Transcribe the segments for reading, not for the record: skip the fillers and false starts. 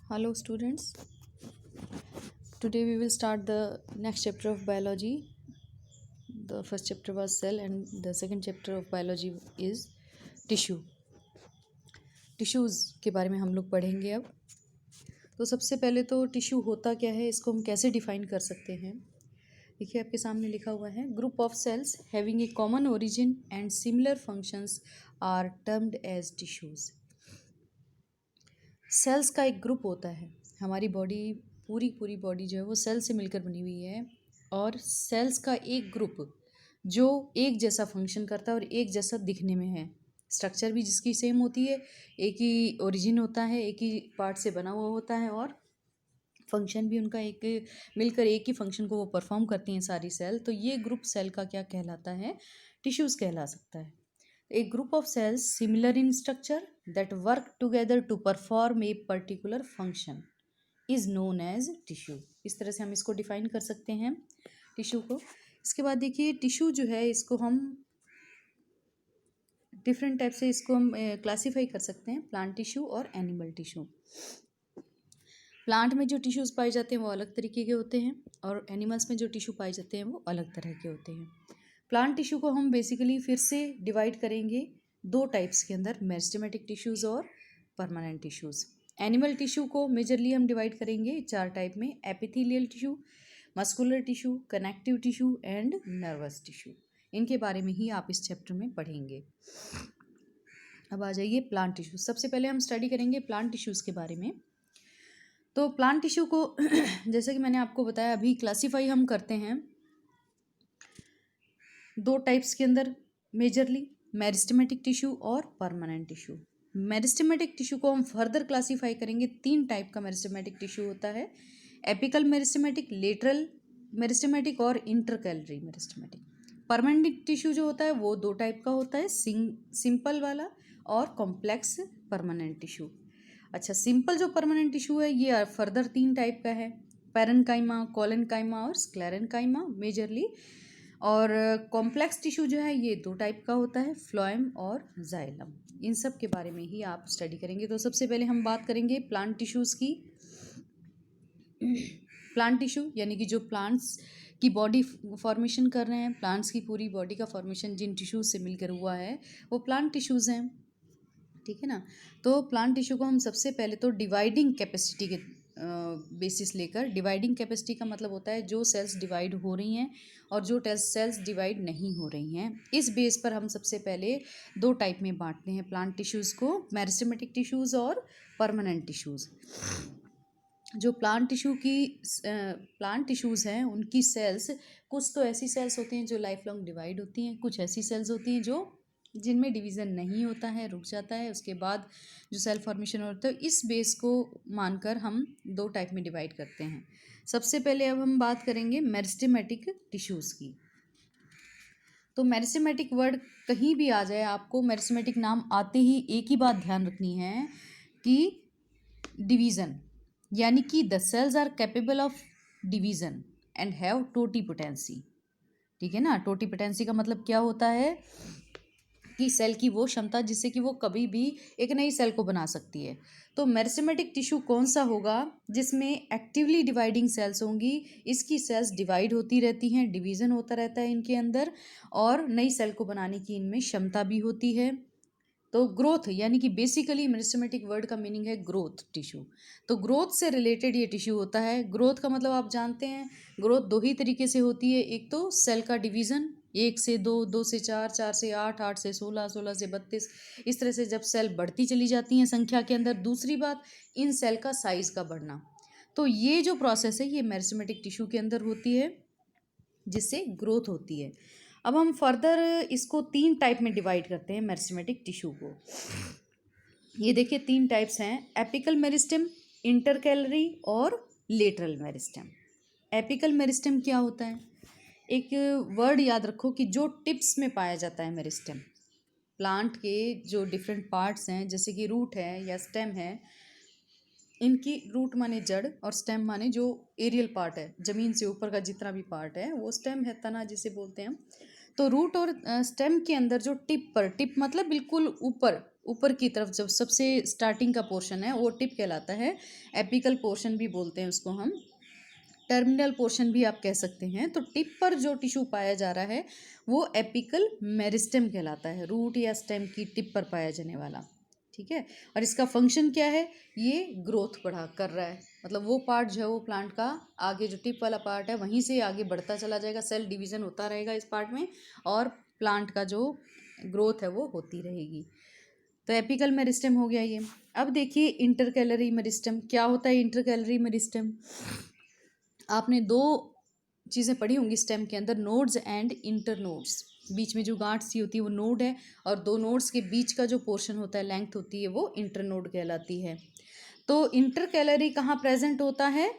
Hello students, today we will start the next chapter of biology. The first chapter was cell and the second chapter of biology is tissue. Tissues के बारे में हम लोग पढ़ेंगे अब। तो सबसे पहले तो टिश्यू होता क्या है, इसको हम कैसे डिफाइन कर सकते हैं। देखिए आपके सामने लिखा हुआ है, group of cells having a common origin and similar functions are termed as tissues. Cells का एक ग्रुप होता है। हमारी बॉडी पूरी बॉडी जो है वो सेल से मिलकर बनी हुई है और सेल्स का एक ग्रुप जो एक जैसा फंक्शन करता है और एक जैसा दिखने में है। स्ट्रक्चर भी जिसकी सेम होती है, एक ही ओरिजिन होता है, एक ही पार्ट से बना हुआ होता है और फंक्शन भी उनका एक मिलकर एक ही फंक्शन को वो परफॉर्म करती हैं सारी सेल। तो ये ग्रुप सेल का क्या कहलाता है, टिश्यूज़ कहला सकता है। A group of cells similar in structure that work together to perform a particular function is known as tissue। इस तरह से हम इसको डिफाइन कर सकते हैं टिश्यू को। इसके बाद देखिए टिश्यू जो है इसको हम डिफरेंट टाइप से इसको हम क्लासीफाई कर सकते हैं, प्लांट टिश्यू और एनिमल टिश्यू। प्लांट में जो टिश्यूज़ पाए जाते हैं वो अलग तरीके के होते हैं और एनिमल्स में जो टिश्यू पाए जाते हैं वो अलग तरह के होते हैं। प्लांट टिश्यू को हम बेसिकली फिर से डिवाइड करेंगे दो टाइप्स के अंदर, मेरिस्टेमेटिक टिश्यूज़ और परमानेंट टिश्यूज़। एनिमल टिश्यू को मेजरली हम डिवाइड करेंगे चार टाइप में, epithelial tissue, muscular tissue, connective tissue and nervous tissue. इनके बारे में ही आप इस चैप्टर में पढ़ेंगे। अब आ जाइए प्लांट टिश्यू। सबसे पहले हम स्टडी करेंगे प्लांट टिश्यूज़ के बारे में। तो प्लांट टिश्यू को जैसे कि मैंने आपको बताया अभी क्लासीफाई हम करते हैं दो टाइप्स के अंदर मेजरली, मेरिस्टेमेटिक टिश्यू और परमानेंट टिश्यू। मेरिस्टेमेटिक टिश्यू को हम फर्दर क्लासीफाई करेंगे, तीन टाइप का मेरिस्टेमेटिक टिश्यू होता है, एपिकल मेरिस्टेमेटिक, लेटरल मेरिस्टेमेटिक और इंटरकैलरी मेरिस्टेमेटिक। परमानेंट टिश्यू जो होता है वो दो टाइप का होता है, सिंपल वाला और कॉम्प्लेक्स परमानेंट टिश्यू। अच्छा, सिंपल जो परमानेंट टिश्यू है ये फर्दर तीन टाइप का है, पैरेन्काइमा, कोलेनकाइमा और स्क्लेरेन्काइमा मेजरली। और कॉम्प्लेक्स टिश्यू जो है ये दो टाइप का होता है, फ्लोएम और जाइलम। इन सब के बारे में ही आप स्टडी करेंगे। तो सबसे पहले हम बात करेंगे प्लांट टिश्यूज़ की। प्लांट टिश्यू यानी कि जो प्लांट्स की बॉडी फॉर्मेशन कर रहे हैं, प्लांट्स की पूरी बॉडी का फॉर्मेशन जिन टिश्यूज़ से मिलकर हुआ है वो प्लांट टिश्यूज़ हैं, ठीक है ना। तो प्लांट टिश्यू को हम सबसे पहले तो डिवाइडिंग कैपेसिटी के बेसिस लेकर, डिवाइडिंग कैपेसिटी का मतलब होता है जो सेल्स डिवाइड हो रही हैं और जो सेल्स डिवाइड नहीं हो रही हैं, इस बेस पर हम सबसे पहले दो टाइप में बांटते हैं प्लांट टिश्यूज़ को, मेरिस्टेमेटिक टिश्यूज़ और परमानेंट टिश्यूज़। जो प्लांट टिश्यूज़ हैं उनकी सेल्स, कुछ तो ऐसी सेल्स होती हैं जो लाइफ लॉन्ग डिवाइड होती हैं, कुछ ऐसी सेल्स होती हैं जो जिनमें डिवीज़न नहीं होता है, रुक जाता है, उसके बाद जो सेल फॉर्मेशन होता है। इस बेस को मानकर हम दो टाइप में डिवाइड करते हैं। सबसे पहले अब हम बात करेंगे मेरिस्टेमेटिक टिश्यूज़ की। तो मेरिस्टेमेटिक वर्ड कहीं भी आ जाए, आपको मेरिस्टेमेटिक नाम आते ही एक ही बात ध्यान रखनी है कि डिवीज़न, यानी कि the cells are capable of division and have totipotency, ठीक है ना। टोटीपोटेंसी का मतलब क्या होता है कि सेल की वो क्षमता जिससे कि वो कभी भी एक नई सेल को बना सकती है। तो मेरिस्टेमेटिक टिश्यू कौन सा होगा जिसमें एक्टिवली डिवाइडिंग सेल्स होंगी, इसकी सेल्स डिवाइड होती रहती हैं, डिवीज़न होता रहता है इनके अंदर और नई सेल को बनाने की इनमें क्षमता भी होती है। तो ग्रोथ यानी कि बेसिकली मेरिस्टेमेटिक वर्ड का मीनिंग है ग्रोथ टिश्यू। तो ग्रोथ से रिलेटेड ये टिश्यू होता है। ग्रोथ का मतलब आप जानते हैं, ग्रोथ दो ही तरीके से होती है, एक तो सेल का डिवीज़न, एक से दो, दो से चार, चार से आठ, आठ से 16, 16 से 32, इस तरह से जब सेल बढ़ती चली जाती हैं संख्या के अंदर। दूसरी बात, इन सेल का साइज़ का बढ़ना। तो ये जो प्रोसेस है ये मेरिस्टेमेटिक टिश्यू के अंदर होती है जिससे ग्रोथ होती है। अब हम फर्दर इसको तीन टाइप में डिवाइड करते हैं मेरिस्टेमेटिक टिश्यू को। ये देखिए तीन टाइप्स हैं, एपिकल मेरिस्टेम, इंटरकैलरी और लेटरल मेरिस्टेम। एपिकल मेरिस्टेम क्या होता है, एक वर्ड याद रखो कि जो टिप्स में पाया जाता है मेरिस्टेम, प्लांट के जो डिफरेंट पार्ट्स हैं जैसे कि रूट है या स्टेम है, इनकी रूट माने जड़ और स्टेम माने जो एरियल पार्ट है, ज़मीन से ऊपर का जितना भी पार्ट है वो स्टेम है, तना जिसे बोलते हैं हम। तो रूट और स्टेम के अंदर जो टिप पर, टिप मतलब बिल्कुल ऊपर ऊपर की तरफ जब सबसे स्टार्टिंग का पोर्शन है वो टिप कहलाता है। एपिकल पोर्शन भी बोलते हैं उसको हम, टर्मिनल पोर्शन भी आप कह सकते हैं। तो टिप पर जो टिश्यू पाया जा रहा है वो एपिकल मेरिस्टेम कहलाता है, रूट या स्टेम की टिप पर पाया जाने वाला। ठीक है, और इसका फंक्शन क्या है, ये ग्रोथ बढ़ा कर रहा है, मतलब वो पार्ट जो है वो प्लांट का आगे जो टिप वाला पार्ट है वहीं से आगे बढ़ता चला जाएगा, सेल डिवीज़न होता रहेगा इस पार्ट में, और प्लांट का जो ग्रोथ है वो होती रहेगी। तो एपिकल मेरिस्टेम हो गया ये। अब देखिए इंटरकैलरी मेरिस्टेम क्या होता है। इंटरकैलरी मेरिस्टेम आपने दो चीज़ें पढ़ी होंगी स्टेम के अंदर, नोड्स एंड इंटर नोड्स। बीच में जो गांठ सी होती है वो नोड है, और दो नोड्स के बीच का जो पोर्शन होता है, लेंथ होती है, वो इंटर नोड कहलाती है। तो इंटर कैलरी कहाँ प्रेजेंट होता है,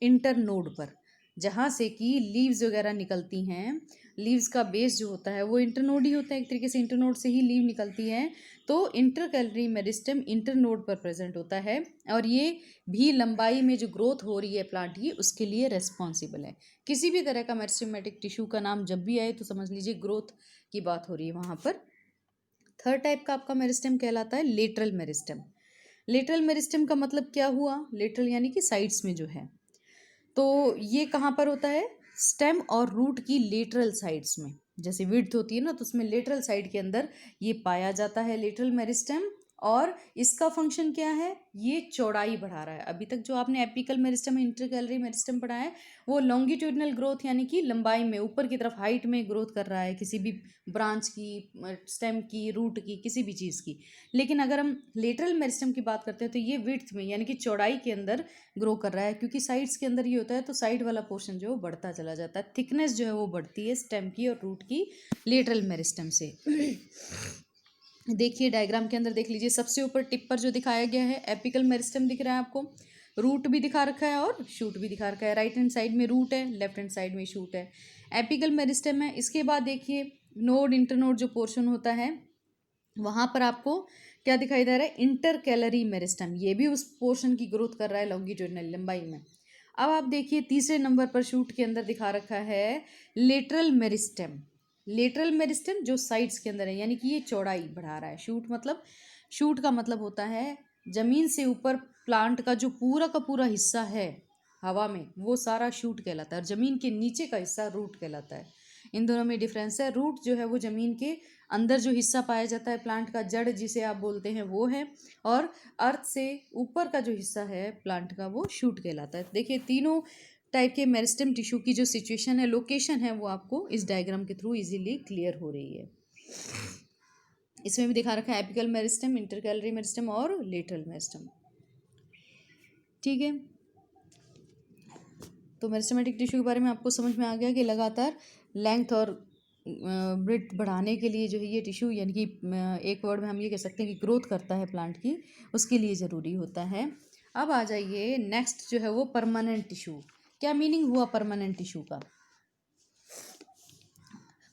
इंटर नोड पर, जहाँ से कि लीव्स वगैरह निकलती हैं। लीव्स का बेस जो होता है वो इंटरनोड ही होता है, एक तरीके से इंटरनोड से ही लीव निकलती है। तो इंटरकैलरी मेरिस्टेम इंटरनोड पर प्रेजेंट होता है, और ये भी लंबाई में जो ग्रोथ हो रही है प्लांट की उसके लिए रेस्पॉन्सिबल है। किसी भी तरह का मेरिस्टेमेटिक टिश्यू का नाम जब भी आए तो समझ लीजिए ग्रोथ की बात हो रही है वहाँ पर। थर्ड टाइप का आपका मेरिस्टेम कहलाता है लेटरल मेरिस्टेम। लेटरल मेरिस्टेम का मतलब क्या हुआ, लेटरल यानी कि साइड्स में जो है, तो ये कहाँ पर होता है, स्टेम और रूट की लेटरल साइड्स में। जैसे विड्थ होती है ना, तो उसमें लेटरल साइड के अंदर ये पाया जाता है लेटरल मेरिस्टेम। और इसका फंक्शन क्या है, ये चौड़ाई बढ़ा रहा है। अभी तक जो आपने एपिकल मेरिस्टेम इंटरकैलरी मेरिस्टेम पढ़ा है वो लॉन्गिट्यूडनल ग्रोथ यानी कि लंबाई में ऊपर की तरफ हाइट में ग्रोथ कर रहा है, किसी भी ब्रांच की, स्टेम की, रूट की, किसी भी चीज़ की। लेकिन अगर हम लेटरल मेरिस्टेम की बात करते हैं तो ये विड्थ में यानी कि चौड़ाई के अंदर ग्रो कर रहा है, क्योंकि साइड्स के अंदर ये होता है तो साइड वाला पोर्शन जो है वो बढ़ता चला जाता है, थिकनेस जो है वो बढ़ती है स्टेम की और रूट की लेटरल मेरिस्टेम से। देखिए डायग्राम के अंदर देख लीजिए, सबसे ऊपर टिप पर जो दिखाया गया है एपिकल मेरिस्टेम दिख रहा है आपको, रूट भी दिखा रखा है और शूट भी दिखा रखा है। राइट हैंड साइड में रूट है, लेफ्ट हैंड साइड में शूट है, एपिकल मेरिस्टेम है। इसके बाद देखिए नोड इंटरनोड जो पोर्शन होता है वहाँ पर आपको क्या दिखाई दे रहा है, इंटरकैलरी मेरिस्टेम, ये भी उस पोर्शन की ग्रोथ कर रहा है लॉन्गिट्यूडनल लंबाई में। अब आप देखिए तीसरे नंबर पर शूट के अंदर दिखा रखा है लेटरल मेरिस्टेम। लेटरल मेरिस्टेम जो साइड्स के अंदर है यानी कि ये चौड़ाई बढ़ा रहा है। शूट मतलब, शूट का मतलब होता है जमीन से ऊपर प्लांट का जो पूरा का पूरा हिस्सा है हवा में, वो सारा शूट कहलाता है, और जमीन के नीचे का हिस्सा रूट कहलाता है। इन दोनों में डिफरेंस है। रूट जो है वो जमीन के अंदर जो हिस्सा पाया जाता है प्लांट का, जड़ जिसे आप बोलते हैं वो है, और अर्थ से ऊपर का जो हिस्सा है प्लांट का वो शूट कहलाता है। देखिए तीनों टाइप के मेरिस्टेम टिश्यू की जो सिचुएशन है, लोकेशन है, वो आपको इस डायग्राम के थ्रू इजीली क्लियर हो रही है। इसमें भी दिखा रखा है एपिकल मेरिस्टेम, इंटरकैलरी मेरिस्टेम और लेटरल मेरिस्टेम। ठीक है, तो मेरिस्टेमेटिक टिश्यू के बारे में आपको समझ में आ गया कि लगातार लेंथ और ब्रेथ बढ़ाने के लिए जो है ये टिश्यू, यानी कि एक वर्ड में हम ये कह सकते हैं कि ग्रोथ करता है प्लांट की, उसके लिए ज़रूरी होता है। अब आ जाइए नेक्स्ट जो है वो परमानेंट टिश्यू। क्या मीनिंग हुआ परमानेंट टिश्यू का,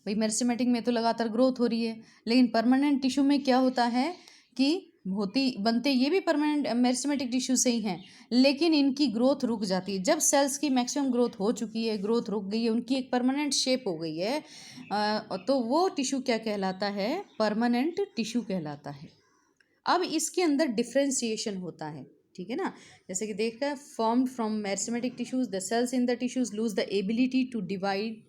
भाई मेरिस्टेमेटिक में तो लगातार ग्रोथ हो रही है, लेकिन परमानेंट टिश्यू में क्या होता है कि बनते ये भी परमानेंट मेरिस्टेमेटिक टिश्यू से ही हैं, लेकिन इनकी ग्रोथ रुक जाती है। जब सेल्स की मैक्सिमम ग्रोथ हो चुकी है, ग्रोथ रुक गई है, उनकी एक परमानेंट शेप हो गई है, तो वो टिश्यू क्या कहलाता है, परमानेंट टिश्यू कहलाता है। अब इसके अंदर डिफ्रेंसिएशन होता है, ठीक है ना, जैसे कि देखा, formed from meristematic tissues the cells in the tissues lose the ability to divide.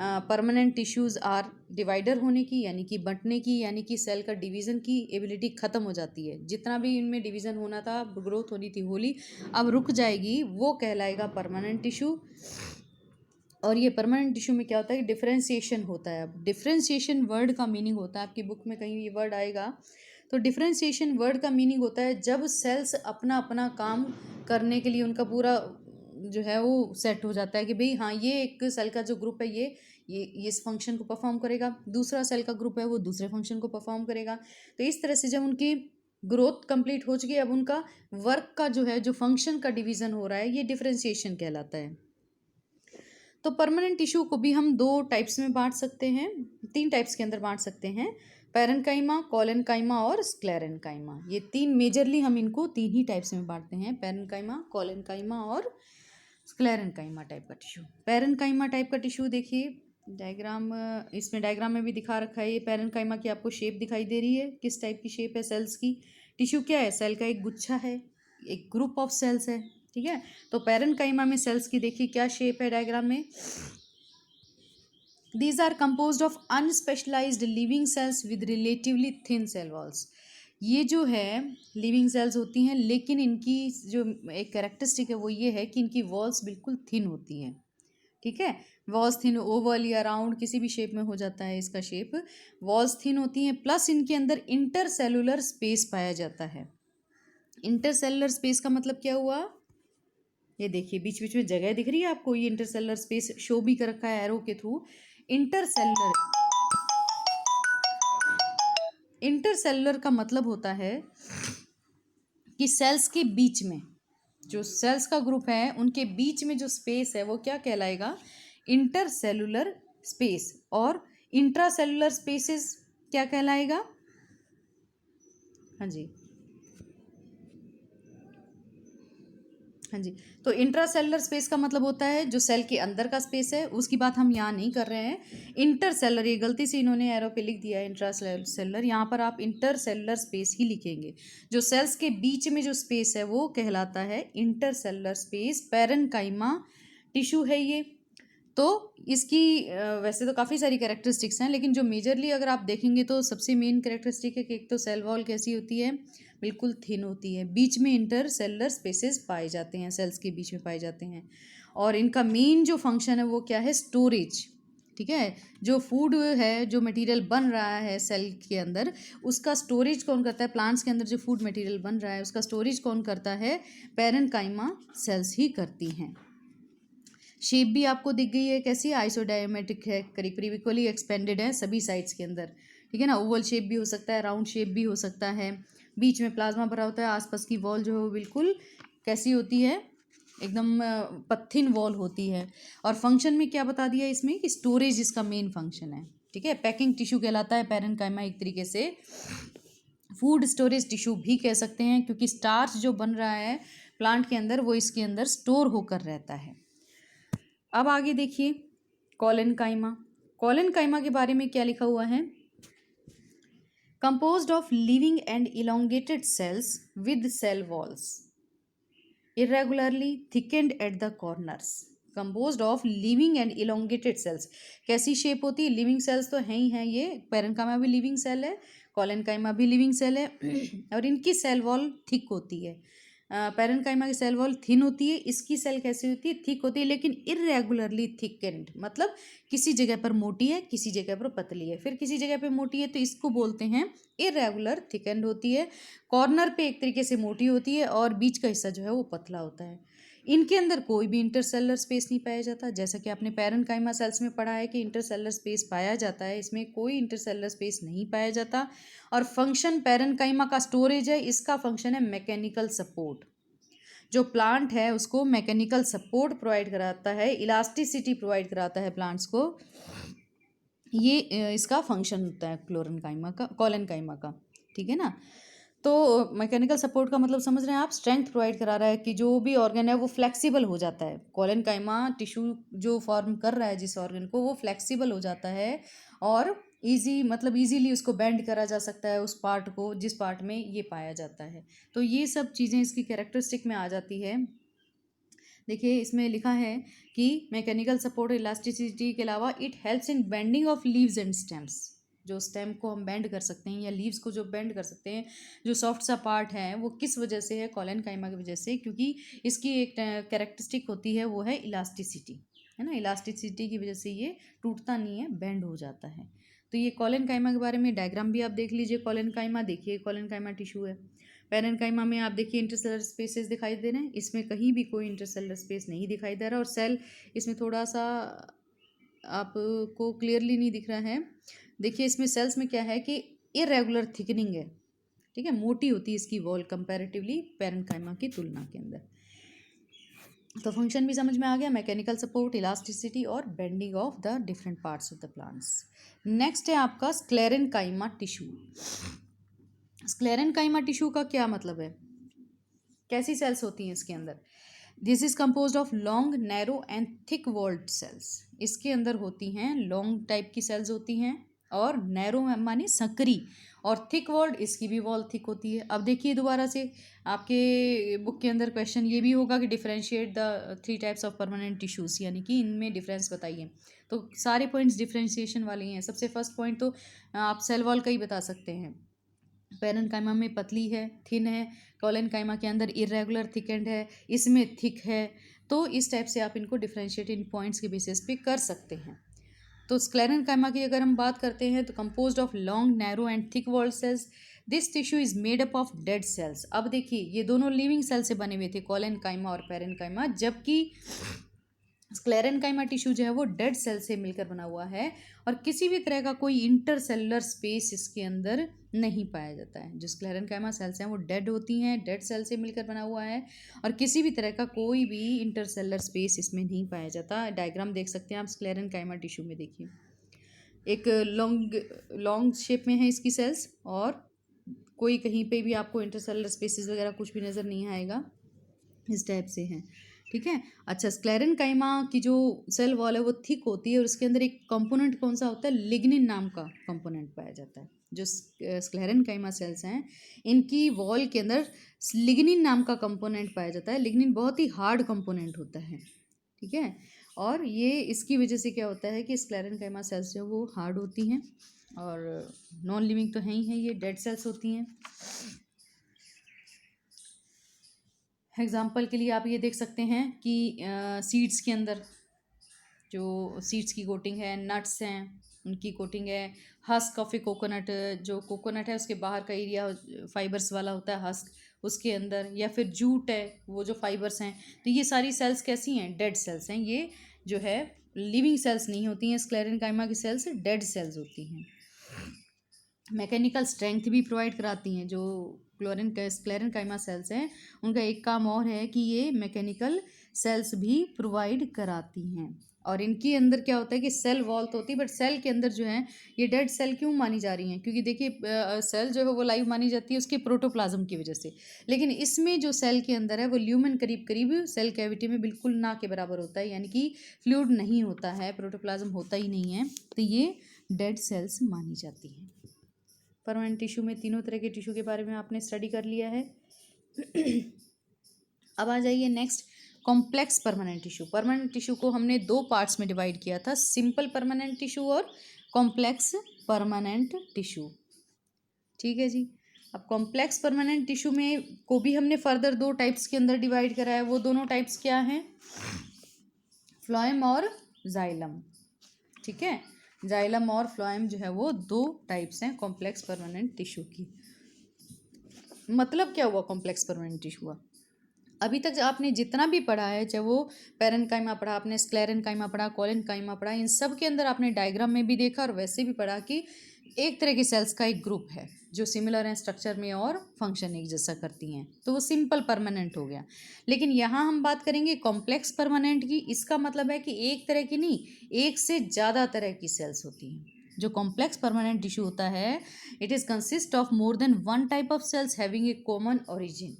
Permanent tissues are, divider होने की यानी कि बंटने की, यानी कि सेल का डिवीज़न की एबिलिटी ख़त्म हो जाती है। जितना भी इनमें डिवीज़न होना था, ग्रोथ होनी थी होली, अब रुक जाएगी, वो कहलाएगा परमानेंट टिश्यू। और ये परमानेंट टिश्यू में क्या होता है, डिफ्रेंसिएशन होता है। अब डिफ्रेंसिएशन वर्ड का मीनिंग होता है, आपकी बुक में कहीं ये वर्ड आएगा, तो डिफ्रेंसिएशन वर्ड का मीनिंग होता है जब सेल्स अपना अपना काम करने के लिए उनका पूरा जो है वो सेट हो जाता है कि भाई हाँ, ये एक सेल का जो ग्रुप है ये इस फंक्शन को परफॉर्म करेगा, दूसरा सेल का ग्रुप है वो दूसरे फंक्शन को परफॉर्म करेगा। तो इस तरह से जब उनकी ग्रोथ कंप्लीट हो चुकी है, अब उनका वर्क का जो है, जो फंक्शन का डिवीज़न हो रहा है, ये डिफ्रेंसिएशन कहलाता है। तो परमानेंट टिश्यू को भी हम दो टाइप्स में बांट सकते हैं, तीन टाइप्स के अंदर बांट सकते हैं, पैरेन्काइमा, कोलेनकाइमा और स्क्लेरेन्काइमा। ये तीन मेजरली हम इनको तीन ही टाइप्स में बांटते हैं, पैरेन्काइमा, कोलेनकाइमा और स्क्लेरेन्काइमा टाइप का टिश्यू। पैरेन्काइमा टाइप का टिश्यू देखिए, डायग्राम, इसमें डायग्राम में भी दिखा रखा है ये पैरेन्काइमा की आपको शेप दिखाई दे रही है, किस टाइप की शेप है सेल्स की। टिश्यू क्या है, सेल का एक गुच्छा है, एक ग्रुप ऑफ सेल्स है, ठीक है। तो पैरेन्काइमा में सेल्स की देखिए क्या शेप है डायग्राम में। These are composed of unspecialized living cells with relatively thin cell walls. ये जो है लिविंग सेल्स होती हैं, लेकिन इनकी जो एक कैरेक्टरिस्टिक है वो ये है कि इनकी वॉल्स बिल्कुल थिन होती हैं, ठीक है। वॉल्स थिन, ओवल या राउंड किसी भी शेप में हो जाता है इसका शेप। वॉल्स थिन होती हैं, प्लस इनके अंदर इंटरसेलुलर स्पेस पाया जाता है। इंटरसेलुलर स्पेस का मतलब क्या हुआ, ये देखिए बीच बीच में जगह दिख रही है आपको, ये इंटरसेलुलर स्पेस शो भी कर रखा है एरो के थ्रू। इंटरसेलुलर का मतलब होता है कि सेल्स के बीच में, जो सेल्स का ग्रुप है उनके बीच में जो स्पेस है वो क्या कहलाएगा, इंटरसेलुलर स्पेस। और इंट्रासेलुलर स्पेसेस क्या कहलाएगा, हाँ जी, हाँ जी। तो इंट्रासेलुलर स्पेस का मतलब होता है जो सेल के अंदर का स्पेस है, उसकी बात हम यहाँ नहीं कर रहे हैं। इंटरसेलुलर, ये गलती से इन्होंने एरो पे लिख दिया है इंट्रासेलुलर, यहाँ पर आप इंटरसेलुलर स्पेस ही लिखेंगे। जो सेल्स के बीच में जो स्पेस है वो कहलाता है इंटरसेलुलर स्पेस। पैरेन्काइमा टिश्यू है ये। तो इसकी वैसे तो काफ़ी सारी कैरेक्टरिस्टिक्स हैं, लेकिन जो मेजरली अगर आप देखेंगे तो सबसे मेन कैरेक्टरिस्टिक है कि एक तो सेल वॉल कैसी होती है, बिल्कुल थिन होती है, बीच में इंटर सेलुलर स्पेसेस पाए जाते हैं, सेल्स के बीच में पाए जाते हैं। और इनका मेन जो फंक्शन है वो क्या है, स्टोरेज, ठीक है। जो फूड है, जो मटेरियल बन रहा है सेल के अंदर, उसका स्टोरेज कौन करता है, प्लांट्स के अंदर जो फूड मटेरियल बन रहा है उसका स्टोरेज कौन करता है, पैरेन्काइमा सेल्स ही करती हैं। शेप भी आपको दिख गई है कैसी, आइसोडायमेट्रिक है, करीब करीब इक्वली एक्सपेंडेड है सभी साइड्स के अंदर, ठीक है ना। ओवल शेप भी हो सकता है, राउंड शेप भी हो सकता है, बीच में प्लाज्मा भरा होता है, आसपास की वॉल जो है वो बिल्कुल कैसी होती है, एकदम पथिन वॉल होती है। और फंक्शन में क्या बता दिया इसमें कि स्टोरेज इसका मेन फंक्शन है, ठीक है। पैकिंग टिश्यू कहलाता है पैरेन्काइमा, एक तरीके से फूड स्टोरेज टिश्यू भी कह सकते हैं, क्योंकि स्टार्च जो बन रहा है प्लांट के अंदर वो इसके अंदर स्टोर होकर रहता है। अब आगे देखिए कॉलेनकाइमा। कॉलेनकाइमा के बारे में क्या लिखा हुआ है, composed of living and elongated cells with cell walls irregularly thickened at the corners, composed of living and elongated cells। कैसी शेप होती है, लिविंग सेल्स तो हैं ही हैं, ये पैरेन्काइमा भी लिविंग सेल है, कॉलेनकाइमा भी लिविंग सेल है और इनकी सेल वॉल थिक होती है। पैरेन्काइमा की सेल वॉल थिन होती है, इसकी सेल कैसी होती है, थिक होती है, लेकिन इरेगुलरली थिकेंड, मतलब किसी जगह पर मोटी है किसी जगह पर पतली है, फिर किसी जगह पर मोटी है, तो इसको बोलते हैं इरेगुलर थिकेंड होती है। कॉर्नर पे एक तरीके से मोटी होती है और बीच का हिस्सा जो है वो पतला होता है। इनके अंदर कोई भी इंटरसेलुलर स्पेस नहीं पाया जाता, जैसा कि आपने पैरेन्काइमा सेल्स में पढ़ा है कि इंटरसेलुलर स्पेस पाया जाता है, इसमें कोई इंटरसेलुलर स्पेस नहीं पाया जाता। और फंक्शन पैरेन्काइमा का स्टोरेज है, इसका फंक्शन है मैकेनिकल सपोर्ट। जो प्लांट है उसको मैकेनिकल सपोर्ट प्रोवाइड कराता है, इलास्टिसिटी प्रोवाइड कराता है प्लांट्स को, ये इसका फंक्शन होता है क्लोरेनकाइमा का, कॉलेनकाइमा का, ठीक है ना। तो मैकेनिकल सपोर्ट का मतलब समझ रहे हैं आप, स्ट्रेंथ प्रोवाइड करा रहा है कि जो भी ऑर्गन है वो फ्लेक्सिबल हो जाता है। कॉलेनकाइमा टिश्यू जो फॉर्म कर रहा है जिस ऑर्गन को, वो फ्लेक्सिबल हो जाता है और इजी, मतलब इजीली उसको बेंड करा जा सकता है उस पार्ट को जिस पार्ट में ये पाया जाता है। तो ये सब चीज़ें इसकी कैरेक्टरिस्टिक में आ जाती है। देखिए इसमें लिखा है कि मैकेनिकल सपोर्ट इलास्टिसिटी के अलावा it helps in bending of leaves and stems. जो स्टेम को हम बेंड कर सकते हैं या लीव्स को जो बेंड कर सकते हैं, जो सॉफ्ट सा पार्ट है वो किस वजह से है, कॉलेनकाइमा की वजह से, क्योंकि इसकी एक कैरेक्टरिस्टिक होती है वो है इलास्टिसिटी, है ना। इलास्टिसिटी की वजह से ये टूटता नहीं है, बेंड हो जाता है। तो ये कॉलेनकाइमा के बारे में डायग्राम भी आप देख लीजिए। कॉलेनकाइमा देखिए, कॉलेनकाइमा टिश्यू है। पैरेन्काइमा में आप देखिए इंटरसेलुलर स्पेसेस दिखाई दे रहे हैं, इसमें कहीं भी कोई इंटरसेलुलर स्पेस नहीं दिखाई दे रहा, और सेल इसमें थोड़ा सा आपको क्लियरली नहीं दिख रहा है। देखिए इसमें सेल्स में क्या है कि इरेगुलर थिकनिंग है, ठीक है, मोटी होती है इसकी वॉल कंपैरेटिवली पैरेन्काइमा की तुलना के अंदर। तो फंक्शन भी समझ में आ गया, मैकेनिकल सपोर्ट, इलास्टिसिटी और bending of the different parts of the plants. Next है आपका स्क्लेरेन्काइमा टिश्यू। स्क्लेरेन्काइमा टिश्यू का क्या मतलब है, कैसी सेल्स होती हैं इसके अंदर। This is composed of long narrow and thick walled cells. इसके अंदर होती हैं लॉन्ग टाइप की सेल्स होती हैं, और नैरो माने सकरी, और थिक वॉल्ड इसकी भी वॉल थिक होती है। अब देखिए दोबारा से आपके बुक के अंदर क्वेश्चन ये भी होगा कि differentiate the 3 types of permanent tissues, यानी कि इनमें डिफरेंस बताइए। तो सारे पॉइंट्स डिफरेंशिएशन वाले ही हैं। सबसे फर्स्ट पॉइंट तो आप सेल वॉल का ही बता सकते हैं। पैरेन्काइमा में पतली है, थिन है, कोलेनकाइमा के अंदर इरेगुलर थिकेंड है, इसमें थिक है। तो इस टाइप से आप इनको डिफरेंशिएट इन पॉइंट्स के बेसिस पे कर सकते हैं। तो स्क्लेरेनकाइमा की अगर हम बात करते हैं तो composed of long narrow and thick walled cells, this tissue is made up of dead cells. अब देखिए ये दोनों लिविंग सेल से बने हुए थे, कोलेनकाइमा और पैरेन्काइमा, जबकि स्क्लेरेनकाइमा टिश्यू जो है वो डेड सेल से मिलकर बना हुआ है, और किसी भी तरह का कोई इंटरसेलुलर स्पेस इसके अंदर नहीं पाया जाता है। जो स्क्लेरेनकाइमा सेल्स हैं वो डेड होती हैं, डेड सेल से मिलकर बना हुआ है, और किसी भी तरह का कोई भी इंटरसेलुलर स्पेस इसमें नहीं पाया जाता। डायग्राम देख सकते हैं आप स्क्लेरेनकाइमा टिश्यू में, देखिए एक लॉन्ग लॉन्ग शेप में है इसकी सेल्स, और कोई कहीं पे भी आपको इंटरसेलुलर स्पेसिस वगैरह कुछ भी नज़र नहीं आएगा, इस टाइप से है। ठीक है। अच्छा, स्क्लेरेनकाइमा की जो सेल वॉल है वो थिक होती है, और उसके अंदर एक कंपोनेंट कौन सा होता है, लिग्निन नाम का कंपोनेंट पाया जाता है। जो स्क्लेरेनकाइमा सेल्स हैं इनकी वॉल के अंदर लिग्निन नाम का कंपोनेंट पाया जाता है। लिग्निन बहुत ही हार्ड कंपोनेंट होता है। ठीक है। और ये इसकी वजह से क्या होता है कि स्क्लेरेनकाइमा सेल्स जो वो हार्ड होती हैं, और नॉन लिविंग तो है ही हैं, ये डेड सेल्स होती हैं। एग्जाम्पल के लिए आप ये देख सकते हैं कि सीड्स के अंदर जो सीड्स की कोटिंग है, नट्स हैं उनकी कोटिंग है, हस्क ऑफ ए कोकोनट, जो कोकोनट है उसके बाहर का एरिया फाइबर्स वाला होता है हस्क, उसके अंदर, या फिर जूट है वो जो फाइबर्स हैं। तो ये सारी सेल्स कैसी हैं, डेड सेल्स हैं। ये जो है लिविंग सेल्स नहीं होती हैं, स्क्लेरेनकाइमा की सेल्स डेड सेल्स होती हैं। मैकेनिकल स्ट्रेंथ भी प्रोवाइड कराती हैं जो स्क्लेरेनकाइमा सेल्स हैं, उनका एक काम और है कि ये मैकेनिकल सेल्स भी प्रोवाइड कराती हैं। और इनके अंदर क्या होता है कि सेल वॉल तो होती है, बट सेल के अंदर जो है ये डेड सेल क्यों मानी जा रही हैं, क्योंकि देखिए सेल जो है वो लाइव मानी जाती है उसके प्रोटोप्लाज्म की वजह से, लेकिन इसमें जो सेल के अंदर है वो ल्यूमेन करीब करीब सेल कैविटी में बिल्कुल ना के बराबर होता है, यानी कि फ्लूइड नहीं होता है, प्रोटोप्लाज्म होता ही नहीं है, तो ये डेड सेल्स मानी जाती हैं। परमानेंट टिश्यू में तीनों तरह के टिश्यू के बारे में आपने स्टडी कर लिया है। अब आ जाइए next, complex permanent tissue. Permanent tissue को हमने 2 पार्ट्स में डिवाइड किया था, सिंपल परमानेंट टिश्यू और कॉम्प्लेक्स परमानेंट टिश्यू। ठीक है जी। अब कॉम्प्लेक्स परमानेंट टिश्यू में को भी हमने फर्दर 2 टाइप्स के अंदर डिवाइड करा है। वो दोनों टाइप्स क्या हैं, फ्लोएम और जाइलम। ठीक है। जाइलम और फ्लोएम जो है वो 2 टाइप्स हैं कॉम्प्लेक्स परमानेंट टिश्यू की। मतलब क्या हुआ कॉम्प्लेक्स परमानेंट टिश्यू हुआ, अभी तक आपने जितना भी पढ़ा है, चाहे वो पैरेन्काइमा पढ़ा आपने, स्क्लेरेनकाइमा पढ़ा, कोलेनकाइमा पढ़ा, इन सब के अंदर आपने डायग्राम में भी देखा और वैसे भी पढ़ा कि एक तरह की सेल्स का एक ग्रुप है जो सिमिलर हैं स्ट्रक्चर में और फंक्शन एक जैसा करती हैं, तो वो सिंपल परमानेंट हो गया। लेकिन यहाँ हम बात करेंगे कॉम्प्लेक्स परमानेंट की। इसका मतलब है कि एक तरह की नहीं, एक से ज़्यादा तरह की सेल्स होती हैं। जो कॉम्प्लेक्स परमानेंट टिश्यू होता है, it is consist of more than one type of cells having a common origin.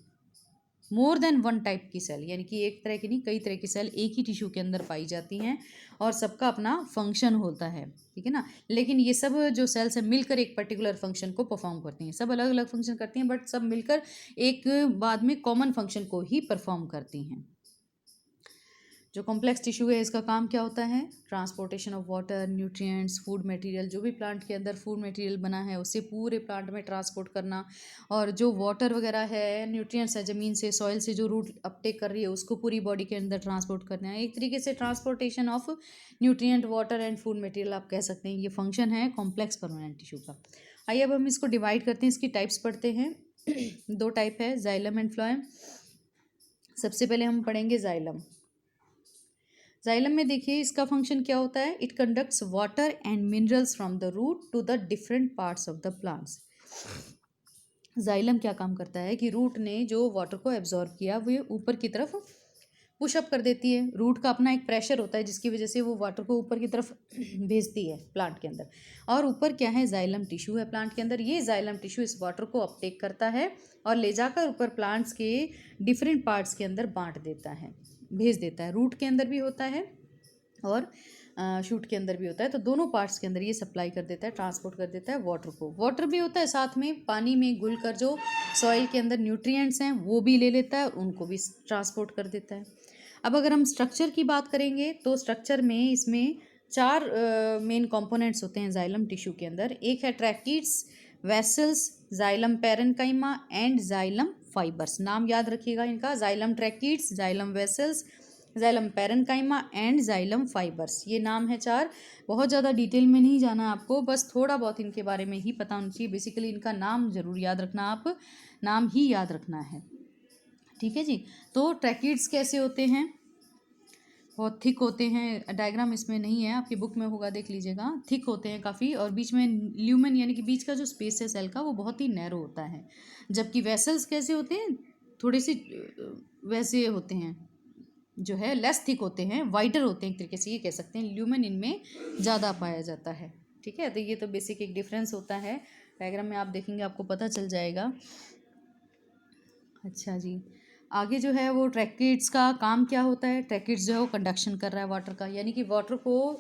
More than one type की सेल, यानी कि एक तरह की नहीं, कई तरह की सेल एक ही टिश्यू के अंदर पाई जाती हैं, और सबका अपना फंक्शन होता है। ठीक है ना। लेकिन ये सब जो सेल्स हैं मिलकर एक पर्टिकुलर फंक्शन को परफॉर्म करती हैं, सब अलग अलग फंक्शन करती हैं, बट सब मिलकर एक बाद में कॉमन फंक्शन को ही परफॉर्म करती हैं। जो कॉम्प्लेक्स टिश्यू है इसका काम क्या होता है, transportation of water, nutrients, food material, जो भी प्लांट के अंदर फूड मटेरियल बना है उसे पूरे प्लांट में ट्रांसपोर्ट करना, और जो वाटर वगैरह है, न्यूट्रिएंट्स है ज़मीन से, सॉइल से जो रूट अपटेक कर रही है उसको पूरी बॉडी के अंदर ट्रांसपोर्ट करना है। एक तरीके से transportation of nutrient, water and food material आप कह सकते हैं, ये फंक्शन है कॉम्प्लेक्स परमानेंट टिश्यू का। आइए अब हम इसको डिवाइड करते हैं, इसकी टाइप्स पढ़ते हैं। 2 टाइप है, जाइलम एंड फ्लोएम। सबसे पहले हम पढ़ेंगे जाइलम। जाइलम में देखिए इसका फंक्शन क्या होता है, it conducts water and minerals from the root to the different parts of the plants. Xylem क्या काम करता है कि रूट ने जो वाटर को एब्जॉर्ब किया वो ऊपर की तरफ पुशअप कर देती है। रूट का अपना एक प्रेशर होता है जिसकी वजह से वो वाटर को ऊपर की तरफ भेजती है प्लांट के अंदर। और ऊपर क्या है, जाइलम टिश्यू है प्लांट के अंदर। ये जाइलम टिश्यू इस वाटर को अपटेक करता है और ले जाकर ऊपर प्लांट्स के डिफरेंट पार्ट्स के अंदर बांट देता है, भेज देता है। रूट के अंदर भी होता है और शूट के अंदर भी होता है, तो दोनों पार्ट्स के अंदर ये सप्लाई कर देता है, ट्रांसपोर्ट कर देता है वाटर को। वाटर भी होता है साथ में, पानी में घुल कर जो सॉइल के अंदर न्यूट्रिएंट्स हैं वो भी ले लेता है, उनको भी ट्रांसपोर्ट कर देता है। अब अगर हम स्ट्रक्चर की बात करेंगे तो स्ट्रक्चर में इसमें 4 मेन कंपोनेंट्स होते हैं जाइलम टिश्यू के अंदर। एक है tracheids, vessels, xylem parenchyma and xylem fibres. नाम याद रखिएगा इनका, xylem tracheids, xylem vessels, xylem parenchyma and xylem fibres. ये नाम है 4। बहुत ज़्यादा डिटेल में नहीं जाना आपको, बस थोड़ा बहुत इनके बारे में ही पता होना चाहिए। बेसिकली इनका नाम ज़रूर याद रखना, आप नाम ही याद रखना है, ठीक है जी। तो ट्रैकीड्स कैसे होते हैं, बहुत थिक होते हैं। डायग्राम इसमें नहीं है, आपकी बुक में होगा, देख लीजिएगा। थिक होते हैं काफ़ी, और बीच में ल्यूमेन यानी कि बीच का जो स्पेस है सेल का वो बहुत ही नैरो होता है। जबकि वेसल्स कैसे होते हैं, थोड़े से वैसे होते हैं, जो है लेस थिक होते हैं, वाइडर होते हैं, एक तरीके से ये कह सकते हैं। ल्यूमेन इनमें ज़्यादा पाया जाता है, ठीक है। तो ये तो बेसिक एक डिफरेंस होता है। डायग्राम में आप देखेंगे आपको पता चल जाएगा। अच्छा जी, आगे जो है वो ट्रैकिड्स का काम क्या होता है। ट्रैकिड्स जो है वो कंडक्शन कर रहा है वाटर का, यानी कि वाटर को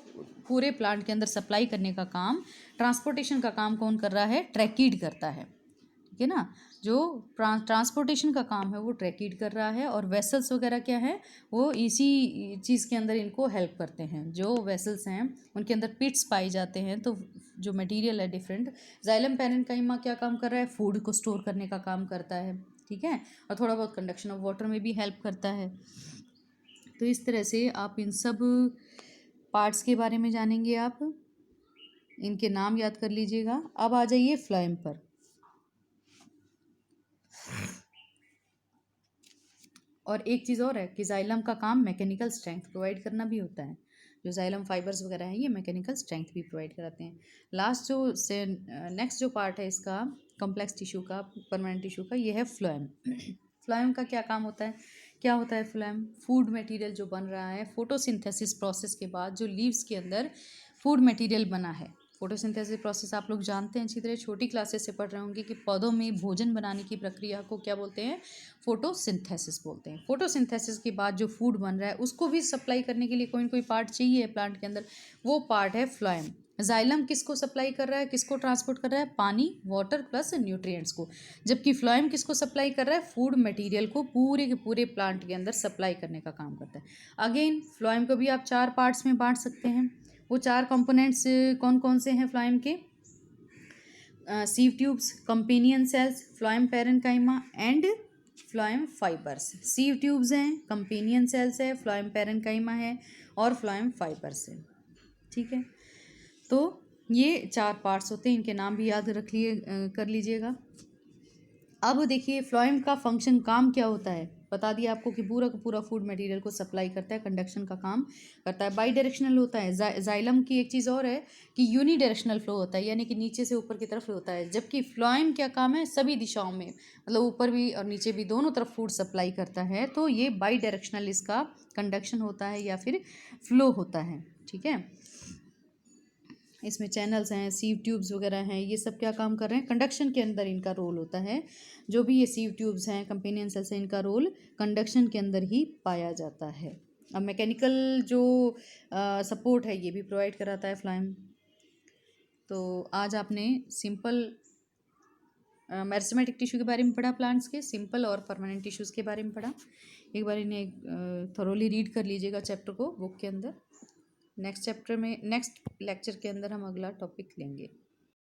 पूरे प्लांट के अंदर सप्लाई करने का काम, ट्रांसपोर्टेशन का काम कौन कर रहा है, ट्रैकिड करता है, ठीक है ना। जो ट्रांसपोर्टेशन का काम है वो ट्रैकिड कर रहा है, और वेसल्स वगैरह क्या है, वो इसी चीज़ के अंदर इनको हेल्प करते हैं। जो वेसल्स हैं उनके अंदर पिट्स पाए जाते हैं, तो जो मटेरियल है डिफरेंट। जाइलम पैरेन्काइमा क्या काम कर रहा है, फूड को स्टोर करने का काम करता है, ठीक है, और थोड़ा बहुत कंडक्शन ऑफ वाटर में भी हेल्प करता है। तो इस तरह से आप इन सब पार्ट्स के बारे में जानेंगे, आप इनके नाम याद कर लीजिएगा। अब आ जाइए फ्लोएम पर। और एक चीज़ और है कि जाइलम का काम मैकेनिकल स्ट्रेंथ प्रोवाइड करना भी होता है। जो जाइलम फाइबर्स वगैरह हैं ये मैकेनिकल स्ट्रेंथ भी प्रोवाइड कराते हैं। लास्ट जो से नेक्स्ट जो पार्ट है इसका कॉम्प्लेक्स टिश्यू का, परमानेंट टिश्यू का, ये है फ्लोएम। फ्लोएम का क्या काम होता है, क्या होता है फ्लोएम, फूड मटेरियल जो बन रहा है फोटोसिंथेसिस प्रोसेस के बाद, जो लीव्स के अंदर फूड मटेरियल बना है। फोटोसिंथेसिस प्रोसेस आप लोग जानते हैं अच्छी तरह, छोटी क्लासेस से पढ़ रहे होंगे कि पौधों में भोजन बनाने की प्रक्रिया को क्या बोलते हैं, फोटोसिंथेसिस बोलते हैं। फोटोसिंथेसिस के बाद जो फूड बन रहा है उसको भी सप्लाई करने के लिए कोई ना कोई पार्ट चाहिए प्लांट के अंदर, वो पार्ट है फ्लोएम। जाइलम किसको सप्लाई कर रहा है, किसको ट्रांसपोर्ट कर रहा है, पानी, वाटर प्लस न्यूट्रिएंट्स को। जबकि फ्लोएम किसको सप्लाई कर रहा है, फूड मटेरियल को पूरे के पूरे प्लांट के अंदर सप्लाई करने का काम करता है। अगेन फ्लोएम को भी आप 4 पार्ट्स में बांट सकते हैं। वो 4 कंपोनेंट्स कौन कौन से हैं फ्लोएम के, sieve tubes, companion cells, phloem parenchyma and phloem fibres. Sieve tubes हैं, कंपेनियन सेल्स है, फ्लोएम पैरेन्काइमा है और फ्लोएम फाइबर्स है, ठीक है। तो ये 4 पार्ट्स होते हैं, इनके नाम भी याद रख लिए कर लीजिएगा। अब देखिए फ्लोएम का फंक्शन, काम क्या होता है, बता दिया आपको कि पूरा का पूरा फूड मटेरियल को सप्लाई करता है, कंडक्शन का काम करता है, बाई डायरेक्शनल होता है। जाइलम की एक चीज़ और है कि यूनी डायरेक्शनल फ्लो होता है, यानी कि नीचे से ऊपर की तरफ होता है। जबकि फ्लोएम क्या काम है, सभी दिशाओं में, मतलब ऊपर भी और नीचे भी, दोनों तरफ फूड सप्लाई करता है। तो ये बाई डायरेक्शनल इसका कंडक्शन होता है या फिर फ्लो होता है, ठीक है। इसमें चैनल्स हैं, सीव ट्यूब्स वगैरह हैं, ये सब क्या काम कर रहे हैं, कंडक्शन के अंदर इनका रोल होता है। जो भी ये सीव ट्यूब्स हैं, कंपेनियन सेल्स हैं, इनका रोल कंडक्शन के अंदर ही पाया जाता है। अब मैकेनिकल जो सपोर्ट है ये भी प्रोवाइड कराता है फ्लोएम। तो आज आपने सिंपल मेरिस्टेमेटिक टिश्यू के बारे में पढ़ा, प्लांट्स के सिंपल और परमानेंट टिश्यूज़ के बारे में पढ़ा। एक बार इन्हें थोरोली रीड कर लीजिएगा चैप्टर को बुक के अंदर। नेक्स्ट चैप्टर में, नेक्स्ट लेक्चर के अंदर हम अगला टॉपिक लेंगे।